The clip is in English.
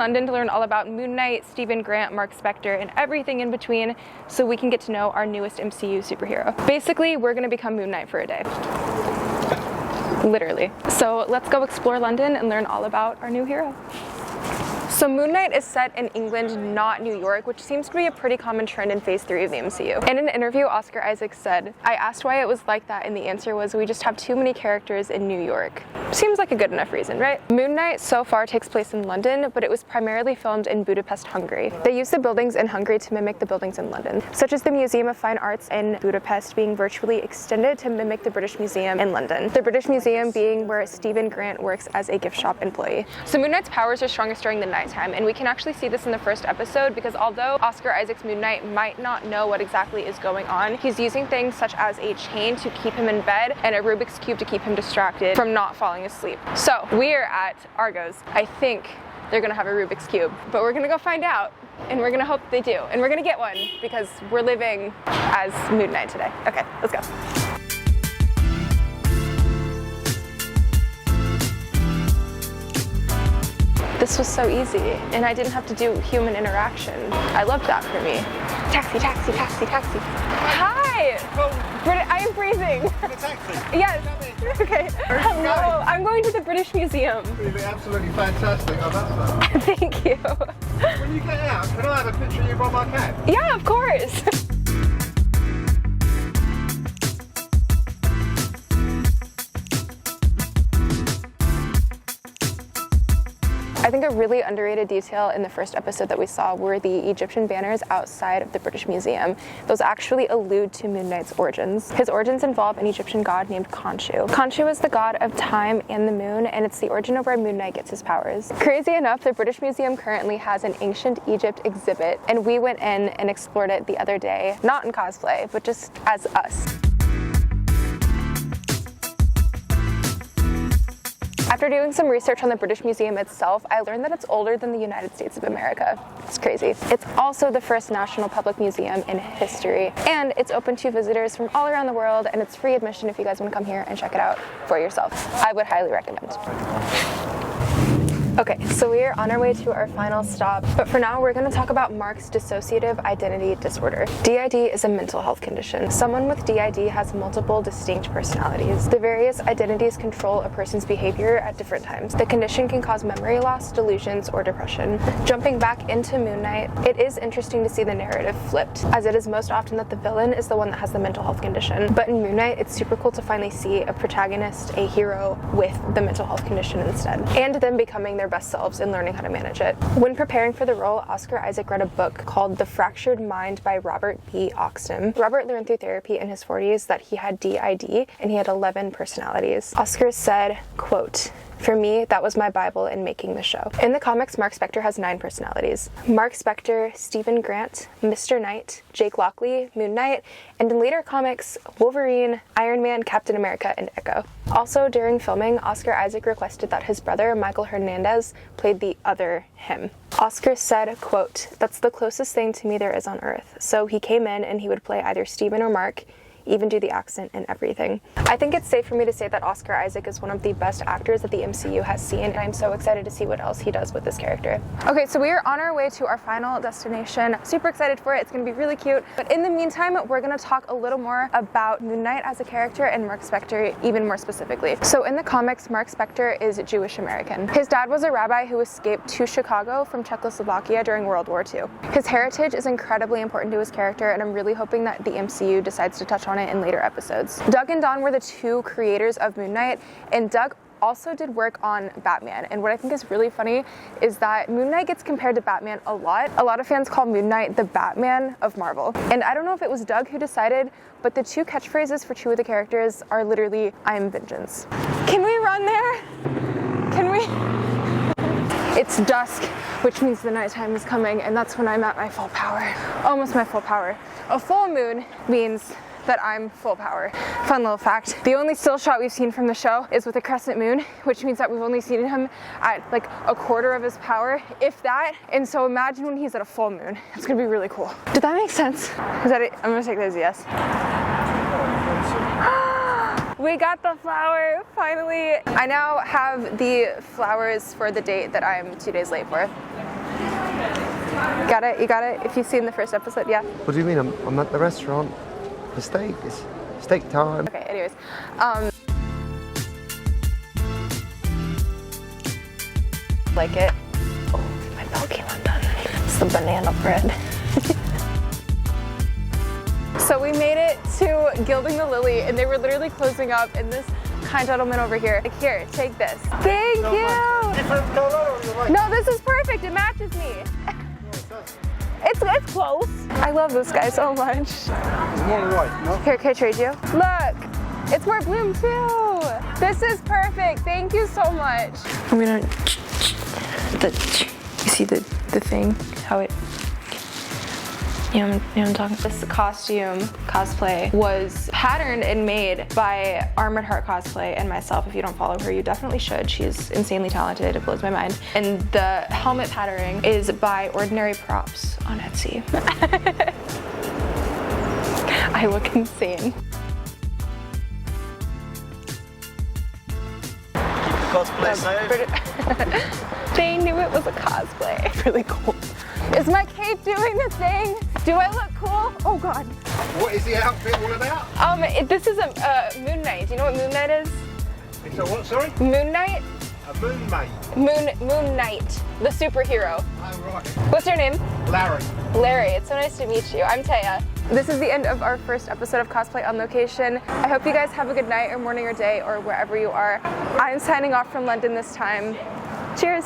London to learn all about Moon Knight, Stephen Grant, Marc Spector, and everything in between so we can get to know our newest MCU superhero. Basically, we're gonna become Moon Knight for a day. Literally. So let's go explore London and learn all about our new hero. So Moon Knight is set in England, not New York, which seems to be a pretty common trend in Phase 3 of the MCU. In an interview, Oscar Isaac said, "I asked why it was like that, and the answer was we just have too many characters in New York." Seems like a good enough reason, right? Moon Knight so far takes place in London, but it was primarily filmed in Budapest, Hungary. They used the buildings in Hungary to mimic the buildings in London, such as the Museum of Fine Arts in Budapest being virtually extended to mimic the British Museum in London. The British Museum being where Stephen Grant works as a gift shop employee. So Moon Knight's powers are strongest during the nighttime, and we can actually see this in the first episode because although Oscar Isaac's Moon Knight might not know what exactly is going on, he's using things such as a chain to keep him in bed and a Rubik's Cube to keep him distracted from not falling asleep. So we are at Argos. I think they're gonna have a Rubik's Cube, but we're gonna go find out and we're gonna hope they do. And we're gonna get one because we're living as Moon Knight today. Okay, let's go. This was so easy, and I didn't have to do human interaction. I loved that for me. Taxi, taxi, taxi, taxi. Hi! I am freezing. The taxi? Yes. Okay. Hello. I'm going to the British Museum. It'll be absolutely fantastic. I love that. Thank you. When you get out, can I have a picture of you by my cat? Yeah, of course. I think a really underrated detail in the first episode that we saw were the Egyptian banners outside of the British Museum. Those actually allude to Moon Knight's origins. His origins involve an Egyptian god named Khonshu. Khonshu is the god of time and the moon, and it's the origin of where Moon Knight gets his powers. Crazy enough, the British Museum currently has an ancient Egypt exhibit, and we went in and explored it the other day, not in cosplay, but just as us. After doing some research on the British Museum itself, I learned that it's older than the United States of America. It's crazy. It's also the first national public museum in history, and it's open to visitors from all around the world, and it's free admission if you guys want to come here and check it out for yourself. I would highly recommend. Okay, so we are on our way to our final stop, but for now we're going to talk about Marc's dissociative identity disorder. DID is a mental health condition. Someone with DID has multiple distinct personalities. The various identities control a person's behavior at different times. The condition can cause memory loss, delusions, or depression. Jumping back into Moon Knight, it is interesting to see the narrative flipped, as it is most often that the villain is the one that has the mental health condition. But in Moon Knight, it's super cool to finally see a protagonist, a hero, with the mental health condition instead, and them becoming their best selves and learning how to manage it. When preparing for the role, Oscar Isaac read a book called The Fractured Mind by Robert B. Oxton. Robert learned through therapy in his 40s that he had DID and he had 11 personalities. Oscar said, quote, "For me, that was my Bible in making the show." In the comics, Marc Spector has 9 personalities. Marc Spector, Stephen Grant, Mr. Knight, Jake Lockley, Moon Knight, and in later comics, Wolverine, Iron Man, Captain America, and Echo. Also, during filming, Oscar Isaac requested that his brother, Michael Hernandez, played the other him. Oscar said, quote, "That's the closest thing to me there is on Earth." So he came in and he would play either Stephen or Mark, even do the accent and everything. I think it's safe for me to say that Oscar Isaac is one of the best actors that the MCU has seen, and I'm so excited to see what else he does with this character. Okay, so we are on our way to our final destination. Super excited for it. It's gonna be really cute. But in the meantime, we're gonna talk a little more about Moon Knight as a character and Marc Spector even more specifically. So in the comics, Marc Spector is Jewish American. His dad was a rabbi who escaped to Chicago from Czechoslovakia during World War II. His heritage is incredibly important to his character, and I'm really hoping that the MCU decides to touch on it in later episodes. Doug and Don were the 2 creators of Moon Knight, and Doug also did work on Batman. And what I think is really funny is that Moon Knight gets compared to Batman a lot. A lot of fans call Moon Knight the Batman of Marvel. And I don't know if it was Doug who decided, but the 2 catchphrases for 2 of the characters are literally, "I am vengeance." Can we run there? Can we? It's dusk, which means the nighttime is coming, and that's when I'm at my full power. Almost my full power. A full moon means that I'm full power. Fun little fact, the only still shot we've seen from the show is with a crescent moon, which means that we've only seen him at like a quarter of his power, if that. And so imagine when he's at a full moon. It's gonna be really cool. Did that make sense? Is that it? I'm gonna take that as a yes. We got the flower, finally. I now have the flowers for the date that I'm 2 days late for. Got it? You got it? If you've seen the first episode, yeah. What do you mean? I'm at the restaurant for steak. It's steak time. Okay, anyways. Like it. Oh, my bell came undone. It's the banana bread. So we made it to Gilding the Lily, and they were literally closing up, and this kind gentleman over here, like, here, take this. Thank you! Different colour or you like? No, this is perfect, it matches me. It's close. I love this guy so much. It's more white, no? Here, can I trade you? Look, it's more bloom too. This is perfect, thank you so much. I'm gonna, you see the thing, how it, you know what I'm talking about? This costume, Cosplay, was patterned and made by Armored Heart Cosplay and myself. If you don't follow her, you definitely should. She's insanely talented, it blows my mind. And the helmet patterning is by OrdinaryProps on Etsy. I look insane. Cosplay safe. They knew it was a cosplay. Really cool. Is my cape doing the thing? Do I look cool? Oh God. What is the outfit all about? This is a Moon Knight. Do you know what Moon Knight is? It's a what, sorry? Moon Knight? A moon mate. Moon Knight, the superhero. Oh, right. What's your name? Larry. Larry. It's so nice to meet you. I'm Taya. This is the end of our first episode of Cosplay on Location. I hope you guys have a good night or morning or day or wherever you are. I'm signing off from London this time. Cheers.